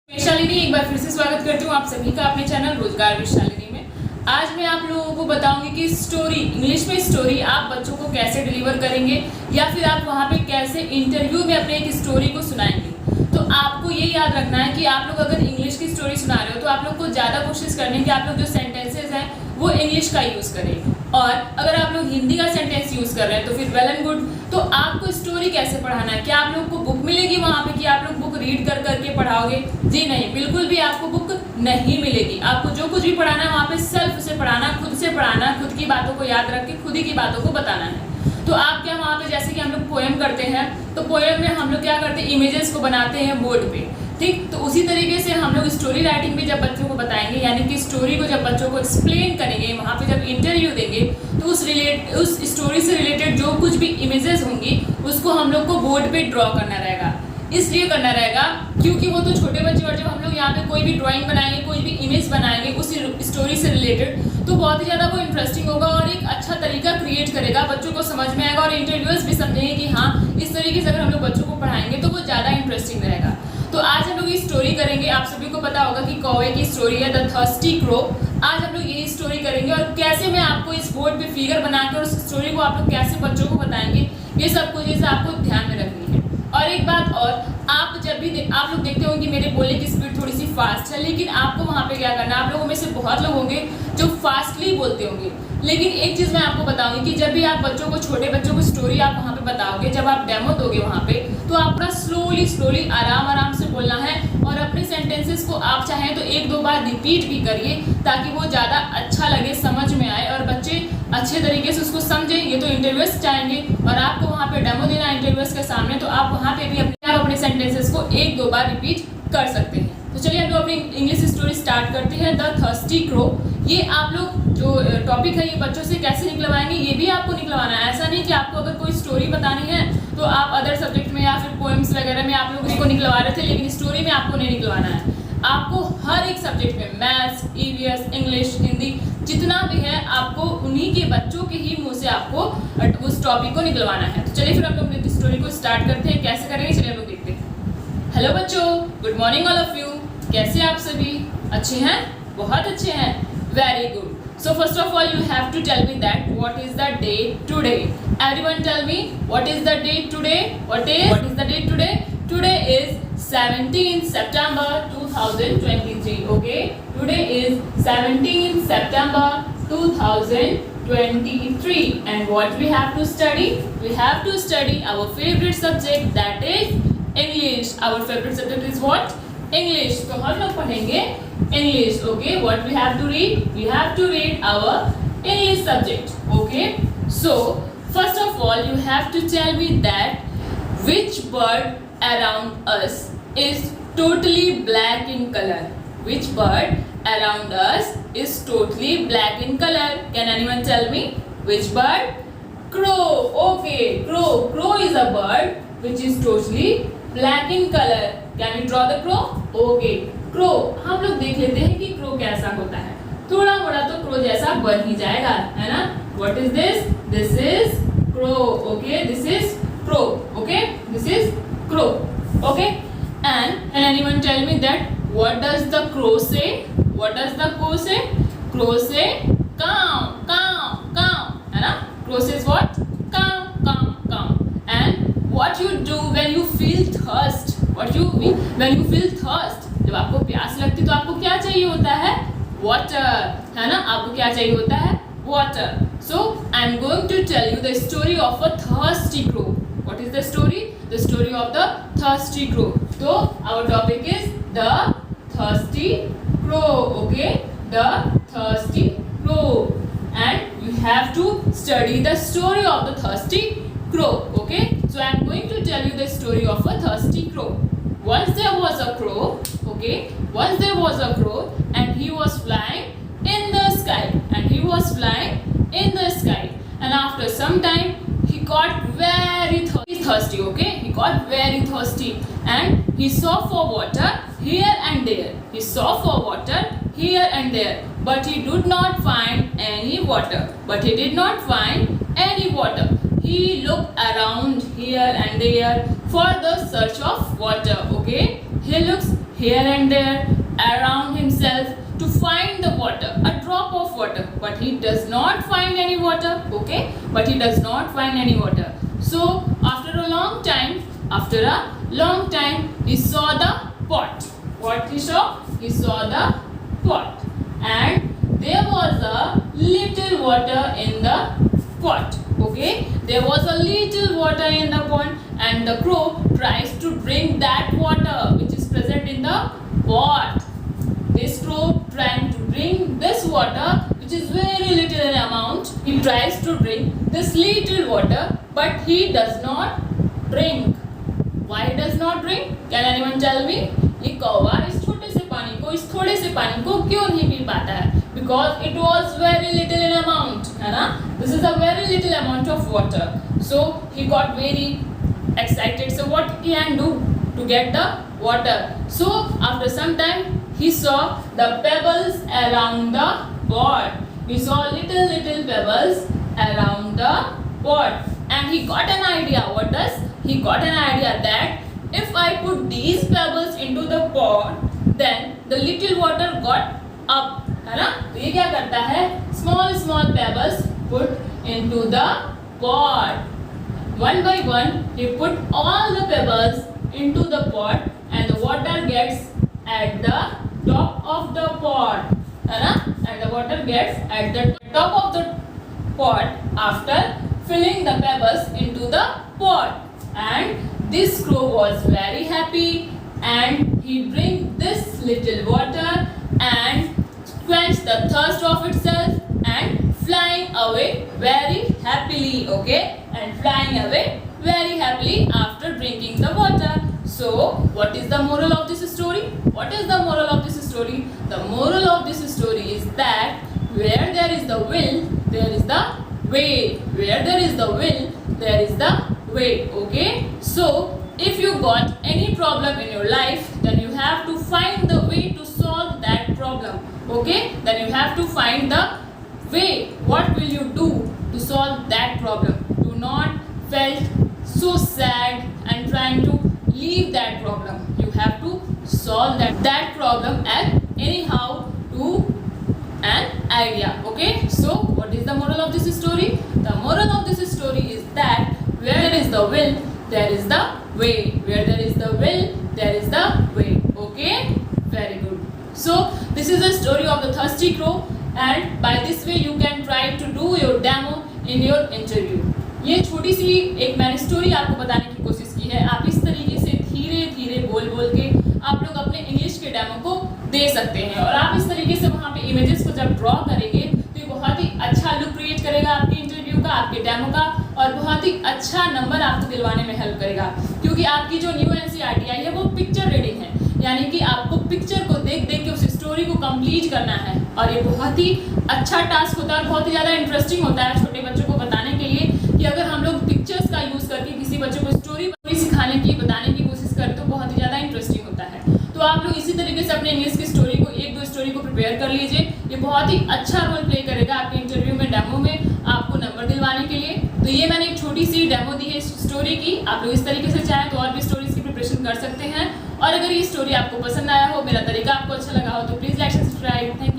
मैं शालिनी एक बार फिर से स्वागत करती हूँ आप सभी का अपने चैनल रोजगार विद शालिनी में। आज मैं आप लोगों को बताऊंगी कि स्टोरी, इंग्लिश में स्टोरी आप बच्चों को कैसे डिलीवर करेंगे या फिर आप वहाँ पे कैसे इंटरव्यू में अपने एक स्टोरी को सुनाएंगे। तो आपको ये याद रखना है कि आप लोग अगर इंग्लिश की स्टोरी सुना रहे हो तो आप लोग को ज़्यादा कोशिश करनी है कि आप लोग जो सेंटेंसेज हैं वो इंग्लिश का यूज़ करें, और अगर आप लोग हिंदी का सेंटेंस यूज़ कर रहे हैं तो फिर वेल एंड गुड। तो आपको स्टोरी कैसे पढ़ाना है? क्या आप लोग को बुक मिलेगी वहाँ पे कि आप लोग बुक रीड कर करके पढ़ाओगे? जी नहीं, बिल्कुल भी आपको बुक नहीं मिलेगी। आपको जो कुछ भी पढ़ाना है वहाँ पे सेल्फ से पढ़ाना, खुद से पढ़ाना, खुद की बातों को याद रख के खुद ही की बातों को बताना है। तो आप क्या वहाँ पे, जैसे कि हम लोग पोएम करते हैं तो पोएम में हम लोग क्या करते हैं, इमेजेस को बनाते हैं बोर्ड पे, ठीक। तो उसी तरीके से हम लोग स्टोरी राइटिंग भी जब बच्चों को बताएंगे, यानी कि स्टोरी को जब बच्चों को एक्सप्लेन करेंगे, वहाँ पे जब इंटरव्यू देंगे तो उस स्टोरी से रिलेटेड जो कुछ भी इमेजेस होंगी उसको हम लोग को बोर्ड पे ड्रॉ करना रहेगा। इसलिए करना रहेगा क्योंकि वो तो छोटे बच्चे, और जब हम लोग यहाँ पे कोई भी ड्राइंग बनाएंगे, कोई भी इमेज बनाएंगे उस स्टोरी से रिलेटेड, तो बहुत ही ज़्यादा वो इंटरेस्टिंग होगा और एक अच्छा तरीका क्रिएट करेगा, बच्चों को समझ में आएगा और इंटरव्यूअर्स भी समझेंगे कि हाँ, इस तरीके से अगर हम लोग बच्चों को पढ़ाएंगे तो वो ज़्यादा इंटरेस्टिंग रहेगा। तो आज हम लोग ये स्टोरी करेंगे। आप सभी को पता होगा कि कौवे की स्टोरी है द थर्स्टी क्रो। आज हम लोग यही स्टोरी करेंगे और कैसे मैं आपको इस बोर्ड पे फिगर बनाकर उस स्टोरी को आप लोग कैसे बच्चों को बताएंगे, ये सब कुछ चीज़ें आपको ध्यान में रखनी है। और एक बात और, आप जब भी आप लोग देखते होंगे कि मेरे बोलने की स्पीड थोड़ी सी फास्ट है, लेकिन आपको वहाँ पे क्या करना है, आप लोगों में से बहुत लोग होंगे जो फास्टली बोलते होंगे। लेकिन एक चीज़ मैं आपको बताऊंगी कि जब भी आप बच्चों को, छोटे बच्चों को स्टोरी आप वहाँ पे बताओगे, जब आप डेमो दोगे वहाँ पे, तो आपका स्लोली आराम से बोलना है और अपने सेंटेंसेस को आप चाहें तो एक दो बार रिपीट भी करिए ताकि वो ज़्यादा अच्छा लगे, समझ में आए और बच्चे अच्छे तरीके से उसको समझें। ये तो इंटरव्यूअर्स चाहेंगे और आपको वहाँ पे डेमो देना है इंटरव्यूअर्स के सामने, तो आप वहाँ पे भी अपने सेंटेंसेस को एक दो बार रिपीट कर सकते हैं। तो चलिए हम लोग अपनी इंग्लिश स्टोरी स्टार्ट करते हैं, द थर्स्टी क्रो। ये आप लोग जो टॉपिक है ये बच्चों से कैसे निकलवाएंगे, ये भी आपको निकलवाना है। ऐसा नहीं कि आपको अगर कोई स्टोरी बतानी है तो आप अदर सब्जेक्ट में या फिर पोएम्स वगैरह में आप लोग उसको निकलवा रहे थे, लेकिन स्टोरी में आपको नहीं निकलवाना है। आपको हर एक सब्जेक्ट में, मैथ्स, ईवीएस, इंग्लिश, हिंदी, जितना भी है, आपको उन्हीं के बच्चों के ही मुँह से आपको उस टॉपिक को निकलवाना है। तो चलिए फिर हम लोग स्टोरी को स्टार्ट करते हैं। कैसे करेंगे चलिए हम लोग देखते हैं। हेलो बच्चों, good morning all of you. कैसे आप सभी? अच्छे हैं? बहुत अच्छे हैं, very good. So first of all you have to tell me that what is the date today. Everyone tell me what is the date today. What is the date today? Today is 17th September 2023. Okay, today is 17th September 2023, and what we have to study? We have to study our favorite subject, that is English. Our favorite subject is what? English. तो हम लोग पढ़ेंगे English. Okay, what we have to read? We have to read our English subject. Okay, so first of all you have to tell me that which bird around us is totally black in color. Which bird around us is totally black in color? Can anyone tell me which bird? Crow. Okay, crow. Crow is a bird which is totally black in color. Can we draw the crow? Okay, crow. हम लोग देख लेते हैं कि crow कैसा होता है। थोड़ा मोड़ा तो crow जैसा बन ही जाएगा, है ना? What is this? This is crow. Okay, this is crow. Okay, this is crow. Okay, and anyone tell me that what does the crow say? What does the crow say? Crow say cow, cow, cow, है ना? Crow says what? Cow, cow, cow. And what you do when you feel thirst? What you mean when you feel thirst? जब आपको प्यास लगती तो आपको क्या चाहिए होता है? Water, है ना? आपको क्या चाहिए होता है? Water. So I am going to tell you the story of a thirsty crow. What is the story? The story of the thirsty crow. So our topic is the thirsty crow. Okay, the thirsty crow, and you have to study the story of the thirsty crow. Okay, so I am going to tell you the story of a thirsty crow. Once there was a crow. Okay, once there was a crow and he was flying in the sky, and he was flying in the sky, and after some time he got very thirsty. Okay, he got very thirsty and he saw for water here and there. He saw for water here and there, but he did not find any water. But he did not find any water. He looked around here and there for the search of water. Okay, he looks here and there around himself to find the water, a drop of water, but he does not find any water. Okay, but he does not find any water. So after a long time he saw the pot. What he saw? He saw the pot, and there was a little water in the pot. Okay, there was a little water in the pot, and the crow tries to drink that water which is present in the pot. This crow trying to drink this water which is very little in amount. He tries to drink this little water, but he does not drink. Why he does not drink? Can anyone tell me? ये कौवा इस छोटे से पानी को, इस थोड़े से पानी को क्यों नहीं पी पाता है? Because it was very little in amount, है ना? This is a very little amount of water. So he got very excited. So what he can do to get the water? So after some time he saw the pebbles around the pot. He saw little pebbles around the pot, and he got an idea. What does? He got an idea that if I put these pebbles into the pot, then the little water got up. है ना? तो ये क्या करता है? Small pebbles put into the pot. One by one, he put all the pebbles into the pot, and the water gets at the top of the pot. है ना? And the water gets at the top of the pot after filling the pebbles into the pot. And this crow was very happy, and he drank this little water and quenched the thirst of itself and flying away very happily. Okay, and flying away very happily after drinking the water. So what is the moral of this story? What is the moral of this story? The moral of this story is that where there is the will, there is the way. Where there is the will, there is the way. Okay, so if you got any problem in your life, then you have to find the way to solve that problem. Okay, then you have to find the way. What will you do to solve that problem? Do not felt so sad and trying to leave that problem. You have to solve that problem and anyhow to an idea. Okay, so what is the moral of this story? The moral of this story is that where there is the will, there is the way. Where there is the will, there is the way. Okay, very good. So this is the story of the thirsty crow, and by this way you can try to do your demo in your interview. ये छोटी सी एक मैंने story आपको बताने की कोशिश की है. आप इस तरीके से धीरे बोल के आप लोग अपने इंग्लिश के डेमो को दे सकते हैं, और आप इस तरीके से वहाँ पे इमेजेस को जब ड्रॉ करेंगे तो ये बहुत ही अच्छा लुक क्रिएट करेगा आपके इंटरव्यू का, आपके डेमो का, और बहुत ही अच्छा नंबर आपको दिलवाने में हेल्प करेगा. क्योंकि आपकी जो न्यू NCERT आई है वो पिक्चर रीडिंग है, यानी कि आपको पिक्चर को देख के उस स्टोरी को कंप्लीट करना है, और ये बहुत ही अच्छा टास्क होता है, बहुत ही ज़्यादा इंटरेस्टिंग होता है छोटे बच्चों को बताने के लिए कि अगर हम लोग पिक्चर्स का यूज़ करके किसी बच्चे को स्टोरी सिखाने की, बताने की कोशिश करें तो बहुत ही ज़्यादा इंटरेस्टिंग होता है. तो आप लोग इसी तरीके से अपने इंग्लिश की स्टोरी को, एक दो स्टोरी को प्रिपेयर कर लीजिए. ये बहुत ही अच्छा रोल प्ले करेगा आपके इंटरव्यू में, डेमो में आपको नंबर दिलवाने के लिए. तो ये मैंने एक छोटी सी डेमो दी है इस स्टोरी की. आप लोग इस तरीके से चाहें तो और भी स्टोरीज की प्रिपरेशन कर सकते हैं. और अगर ये स्टोरी आपको पसंद आया हो, मेरा तरीका आपको अच्छा लगा हो, तो please like and subscribe. Thank